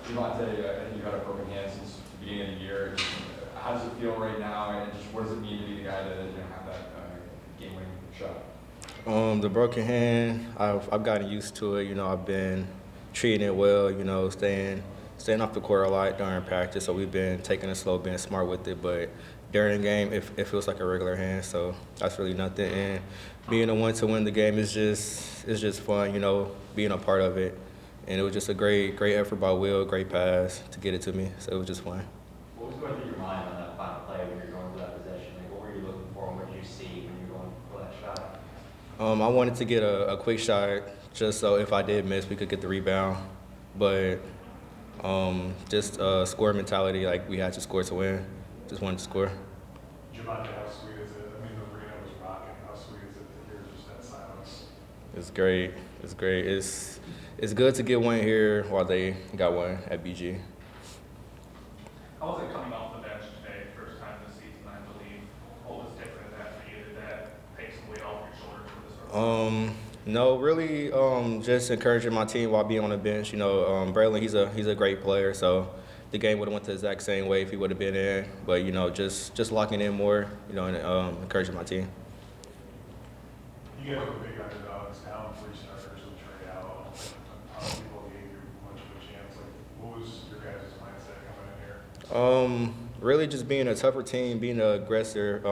Devontae, I think you've had a broken hand since the beginning of the year. How does it feel right now, and just what does it mean to be the guy to have that game-winning shot? The broken hand, I've gotten used to it. I've been treating it well. Staying off the court a lot during practice. So we've been taking it slow, being smart with it. But during the game, it feels like a regular hand. So that's really nothing. And being the one to win the game is just fun. Being a part of it. And it was just a great effort by Will, great pass to get it to me. So it was just fun. What was going through your mind on that final play when you're going for that possession? Like, what were you looking for, and what did you see when you were going for that shot? I wanted to get a quick shot just so if I did miss, we could get the rebound. But just score mentality, like we had to score to win. Just wanted to score. Javante, how sweet is it? I mean, the arena was rocking. How sweet is it to hear just that silence? It's great. It's great. It's good to get one here while they got one at BG. How was it coming off the bench today, first time this season, I believe? What was different in that for you? Did that take some weight off your shoulders for this? No, really, just encouraging my team while being on the bench. Braylon, he's a great player, so the game would have went the exact same way if he would have been in. But just locking in more, and encouraging my team. You guys were big underdogs, down 3 starters with Trey out. People gave you much of a chance. Like, what was your guys' mindset coming in here? Really just being a tougher team, being an aggressor.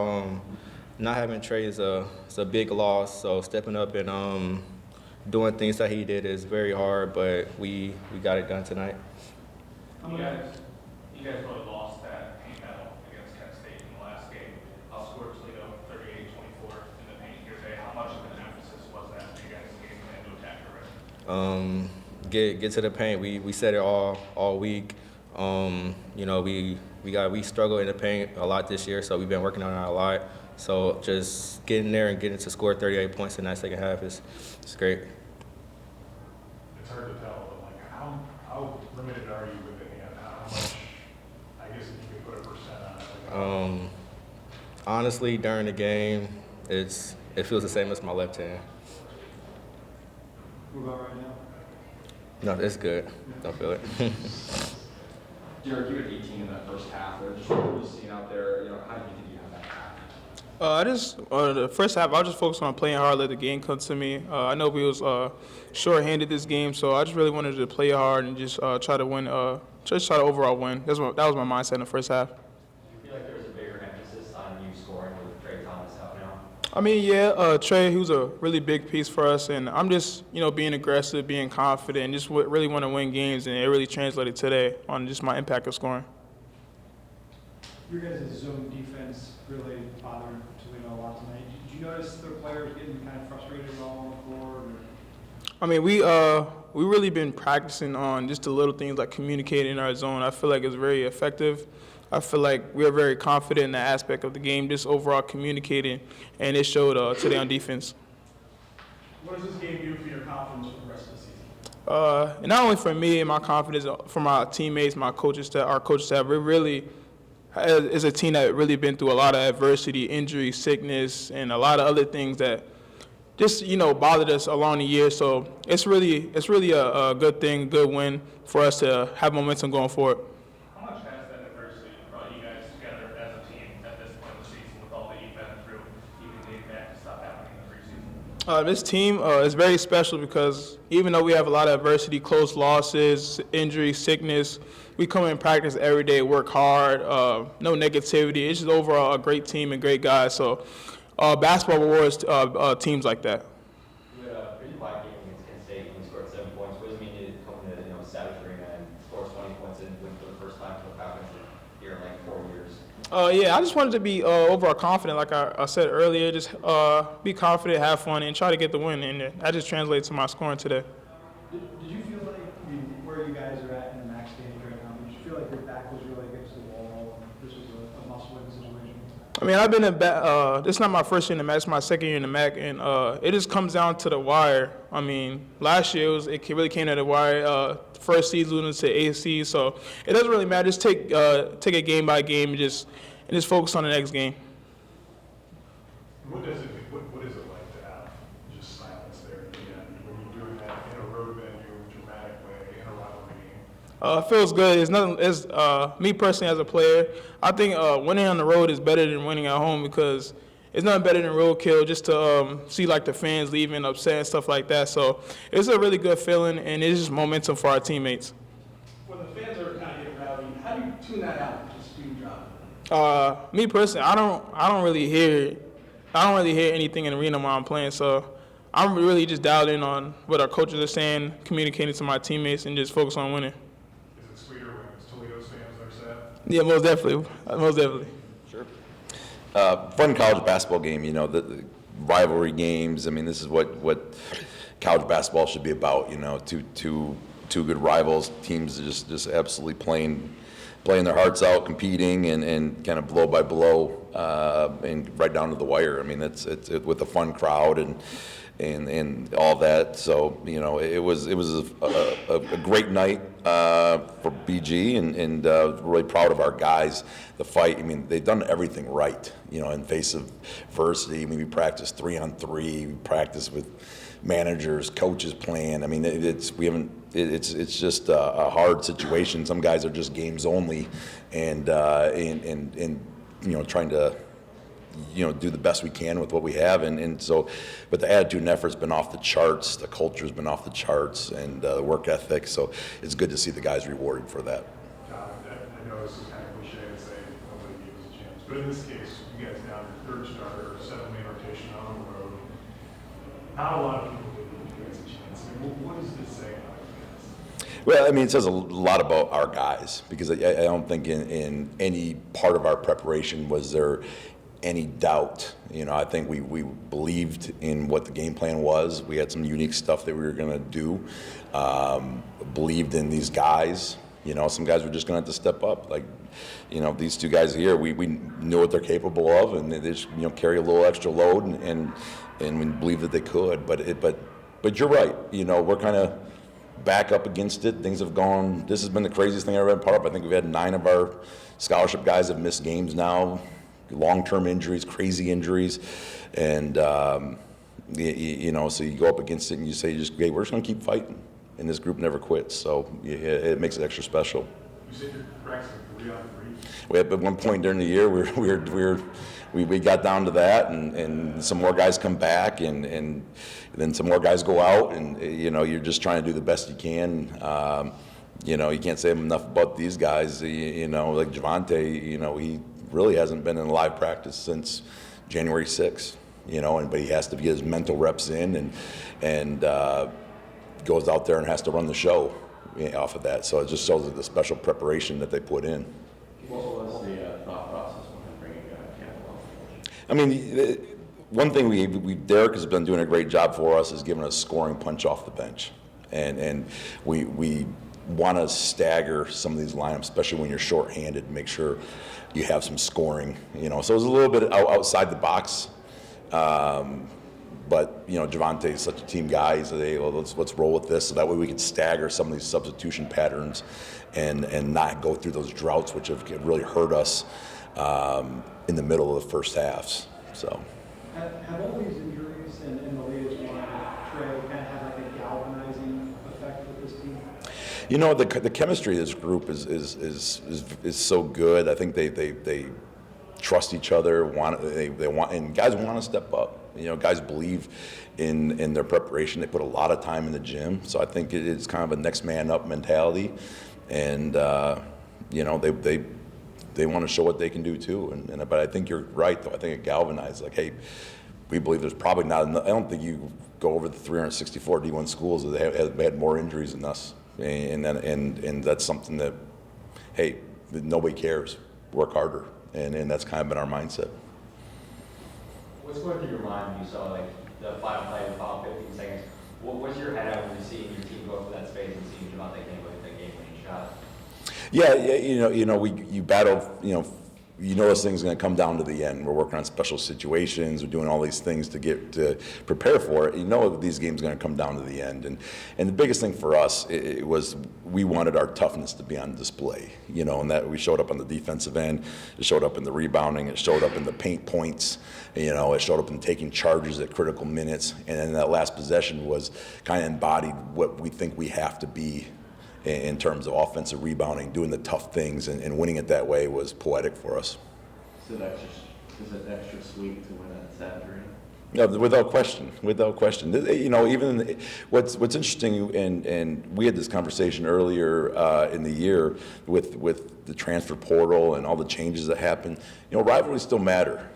Not having Trey is a big loss, so stepping up and doing things that he did is very hard, but we got it done tonight. You guys really lost that paint battle against Kent State in the last game. Outscored Toledo 38-24 in the paint here today. How much of an emphasis was that for you guys' game plan to attack already? Get to the paint. We said it all week. We struggled in the paint a lot this year, so we've been working on it a lot. So just getting there and getting to score 38 points in that second half is great. It's hard to tell, but like how limited are you with the hand? How much? I guess if you could put a percent on it. Like, Honestly, during the game, it feels the same as my left hand. What about right now? No, it's good. Don't feel it. Derek, you had 18 in that first half. Just what were you seeing out there? How do you think you had that half? The first half, I was just focused on playing hard, let the game come to me. I know we was short-handed this game, so I just really wanted to play hard and just try to win, just try to overall win. That was my mindset in the first half. Do you feel like there was a bigger emphasis on you scoring with Trey Thomas out now? I mean, yeah, Trey, he was a really big piece for us, and I'm just, being aggressive, being confident, and just really want to win games, and it really translated today on just my impact of scoring. Your guys' zone defense really bothered Toledo a lot tonight. Did you notice the players getting kind of frustrated at all on the court? I mean, we really been practicing on just the little things like communicating in our zone. I feel like it's very effective. I feel like we are very confident in that aspect of the game, just overall communicating, and it showed today on defense. What does this game do for your confidence for the rest of the season? And not only for me and my confidence, for my teammates, my coaches, our coaching staff, we really is a team that really been through a lot of adversity, injury, sickness, and a lot of other things that just bothered us along the year. So it's really a good thing, good win for us to have momentum going forward. How much has that adversity brought you guys together as a team at this point in the season with all that you've been through, even dating back to stuff happening in the preseason? This team is very special because even though we have a lot of adversity, close losses, injury, sickness, we come in practice every day, work hard, no negativity. It's just overall a great team and great guys. So basketball rewards teams like that. You had a pretty quiet game against Kent State when you scored 7 points. What does it mean to come to Savage Arena and score 20 points and win for the first time for the Falcons here in like 4 years? Yeah, I just wanted to be overall confident, like I said earlier. Just be confident, have fun, and try to get the win. And that just translates to my scoring today. Did you feel like, where you guys are at in the max stage right now, did you feel like your back was really against the wall and this was a must-win situation? I mean, I've been in this is not my first year in the MAC, it's my second year in the MAC, and it just comes down to the wire. I mean, last year it really came to the wire. First seed losing to AC, so it doesn't really matter. Just take it game by game and just focus on the next game. What is it like to have just silence there at the end when you're doing that in a road venue, dramatic way, in a rivalry It feels good. It's nothing. It's me personally as a player. I think winning on the road is better than winning at home because it's nothing better than roadkill. Just to see like the fans leaving upset and stuff like that. So it's a really good feeling, and it's just momentum for our teammates. When the fans are kind of getting rowdy, how do you tune that out? Just do your job. Me personally, I don't really hear anything in the arena while I'm playing. So I'm really just dialed in on what our coaches are saying, communicating to my teammates, and just focus on winning. Is it sweeter when it's Toledo's fans that are sad? Yeah, most definitely. Most definitely. Sure. Fun college basketball game, the rivalry games. I mean, this is what college basketball should be about, two good rivals, teams just absolutely playing their hearts out, competing and kind of blow by blow, and right down to the wire. I mean, it's with a fun crowd and all that. So, it was a great night for BG and really proud of our guys. The fight, I mean, they've done everything right, in face of adversity. I mean, we practiced 3-on-3, we practiced with managers, coaches playing. I mean, it's just a hard situation. Some guys are just games only and trying to do the best we can with what we have, and so, but the attitude and effort's been off the charts, the culture's been off the charts, and the work ethic, so it's good to see the guys rewarded for that. John, I know this is kind of cliche to say nobody gave us a chance, but in this case, you guys down your third starter, 7-man rotation on the road. Not a lot of people give you guys a chance. I mean, what does this say about you guys? Well, I mean, it says a lot about our guys, because I don't think in any part of our preparation was there any doubt. I think we believed in what the game plan was. We had some unique stuff that we were going to do. Believed in these guys. Some guys were just going to have to step up. Like, these two guys here, we knew what they're capable of, and they just carry a little extra load, and we believed that they could. But you're right. We're kind of back up against it. Things have gone. This has been the craziest thing I've ever been part of. I think we've had 9 of our scholarship guys have missed games now. Long-term injuries, crazy injuries, and so you go up against it and you say, hey, we're just going to keep fighting, and this group never quits. So it makes it extra special. You said you're practicing 3-on-3. We at one point during the year we got down to that, and some more guys come back, and then some more guys go out, and you're just trying to do the best you can. You can't say enough about these guys. Like Javante, he really hasn't been in live practice since January 6th, but he has to get his mental reps in and goes out there and has to run the show off of that. So it just shows the special preparation that they put in. What was the thought process when bringing Campbell on? I mean, one thing Derek has been doing a great job for us is giving us scoring punch off the bench, and we want to stagger some of these lineups, especially when you're shorthanded, make sure you have some scoring, So it was a little bit outside the box. But, Javante is such a team guy. He said, hey, well, let's roll with this. So that way we can stagger some of these substitution patterns and not go through those droughts, which have really hurt us in the middle of the first halves. So. Have all these injuries and the latest one, Trey, kind of had like a galvanizing effect with this team? The chemistry of this group is so good. I think they trust each other. They want, and guys want to step up. Guys believe in their preparation. They put a lot of time in the gym. So I think it's kind of a next man up mentality, and they want to show what they can do too. But I think you're right though. I think it galvanized. Like, hey, we believe there's probably not enough. I don't think you go over the 364 D1 schools that have had more injuries than us. And that's something that, hey, nobody cares. Work harder, and that's kind of been our mindset. What's going through your mind when you saw the final play, the final 15 seconds? What's your head at when you're seeing your team go for that space and seeing Javante Campbell hit that game-winning shot? You battle. This thing's going to come down to the end. We're working on special situations. We're doing all these things to prepare for it. These games are going to come down to the end. And the biggest thing for us it was we wanted our toughness to be on display. And that we showed up on the defensive end. It showed up in the rebounding. It showed up in the paint points. It showed up in taking charges at critical minutes. And then that last possession was kind of embodied what we think we have to be in terms of offensive rebounding, doing the tough things, and winning it that way was poetic for us. Is it extra sweet to win at Saturday? No, without question, without question. You know, even what's interesting, and we had this conversation earlier in the year with the transfer portal and all the changes that happen. You know, rivalries still matter.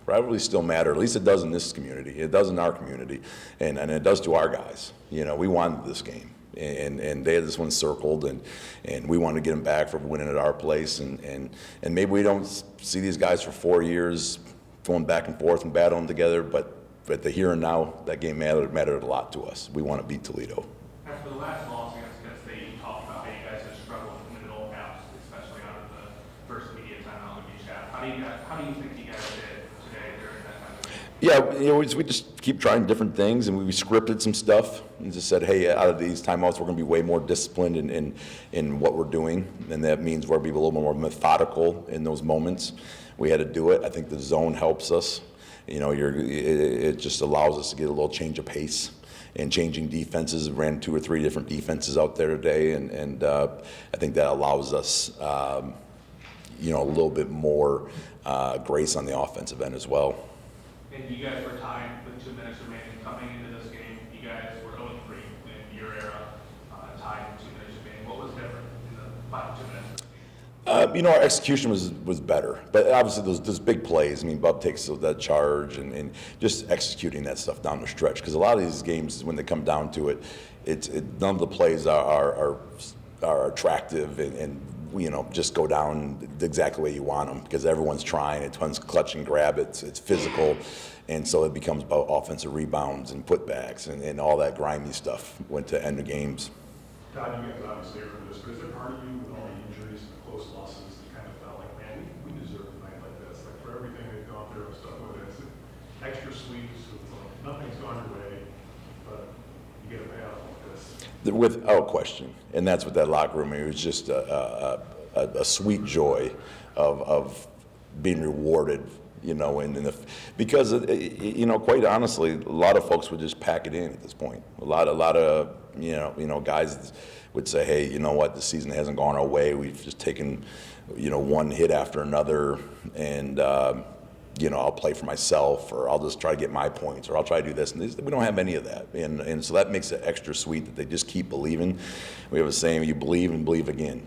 Rivalries still matter. At least it does in this community. It does in our community, and it does to our guys. You know, we wanted this game, and they had this one circled, and we wanted to get them back for winning at our place, and maybe we don't see these guys for 4 years going back and forth and battling together, but the here and now, that game mattered a lot to us. We want to beat Toledo. After the last loss against Kent State, you talked about how you guys have struggled in the middle halves, especially out of the first immediate timeout of each half. How do you think you guys did today during that time of the game? Yeah, you know, we just keep trying different things, and we scripted some stuff and just said, hey, out of these timeouts, we're going to be way more disciplined in what we're doing, and that means we're going to be a little more methodical in those moments. We had to do it. I think the zone helps us. You know, it just allows us to get a little change of pace and changing defenses. Ran 2 or 3 different defenses out there today, and I think that allows us, you know, a little bit more grace on the offensive end as well. And you guys were tied with 2 minutes remaining coming into this game. You guys were 0-3 in your era, tied with 2 minutes remaining. What was different in the final 2 minutes? You know, our execution was better, but obviously those big plays. I mean, Bub takes that charge and just executing that stuff down the stretch. Because a lot of these games, when they come down to it, none of the plays are attractive and you know, just go down exactly the way you want them, because everyone's trying. It's clutch and grab. It's physical, and so it becomes about offensive rebounds and putbacks and all that grimy stuff went to end the games. Todd, you guys obviously are from this, but is there part of you with all the injuries and the close losses that kind of felt like, man, we deserve a night like this? Like, for everything they've gone through and stuff with it, it's extra sweet, so it's like nothing's gone your way, but you get a payout like this. Without question, and that's what that locker room. It was just a sweet joy of being rewarded, you know, because you know, quite honestly, a lot of folks would just pack it in at this point. A lot of you know guys would say, hey, you know what, the season hasn't gone our way. We've just taken, you know, one hit after another, and you know, I'll play for myself, or I'll just try to get my points, or I'll try to do this. And we don't have any of that, and so that makes it extra sweet that they just keep believing. We have a saying: you believe and believe again.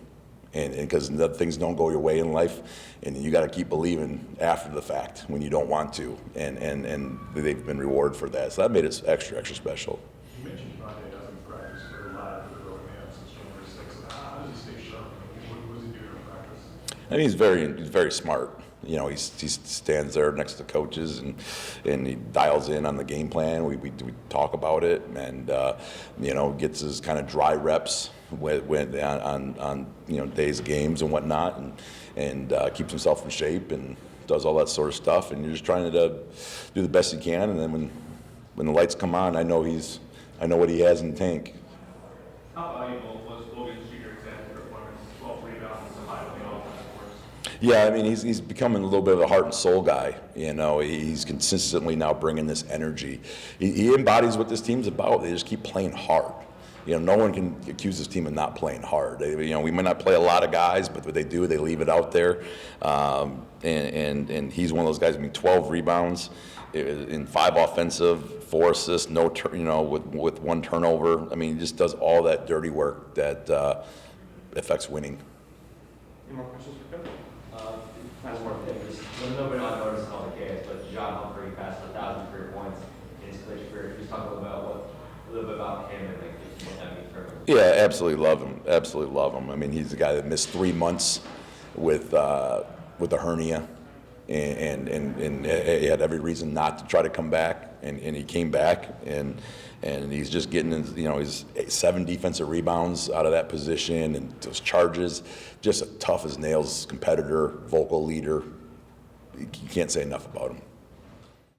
And because things don't go your way in life, and you got to keep believing after the fact when you don't want to, and they've been rewarded for that. So that made it extra special. You mentioned Monday doesn't practice for a lot of the broken hands since January 6th. How does he stay sharp? What does he do in practice? I mean, he's very smart. You know, he stands there next to coaches and he dials in on the game plan. We talk about it, and you know, gets his kind of dry reps on you know, days of games and whatnot, and keeps himself in shape and does all that sort of stuff. And you're just trying to do the best you can. And then when the lights come on, I know what he has in the tank. How valuable was Logan's junior example performance, 12 rebounds, and 5 on the offense, of course? Yeah, I mean, he's becoming a little bit of a heart and soul guy. You know, he's consistently now bringing this energy. He embodies what this team's about. They just keep playing hard. You know, no one can accuse this team of not playing hard. You know, we might not play a lot of guys, but what they do, they leave it out there. And he's one of those guys. I mean, 12 rebounds in 5 offensive, 4 assists, you know, with 1 turnover. I mean, he just does all that dirty work that affects winning. Any more questions for Coach? One more thing. Nobody not noticed all the case, but John Humphrey passed 1,000 career points in his collegiate career. Just talk a little bit about him and like what that means for him. Yeah, absolutely love him. Absolutely love him. I mean, he's the guy that missed 3 months with a hernia, and he had every reason not to try to come back, and he came back, and he's just getting, you know, he's 7 defensive rebounds out of that position, and those charges, just a tough as nails competitor, vocal leader. You can't say enough about him.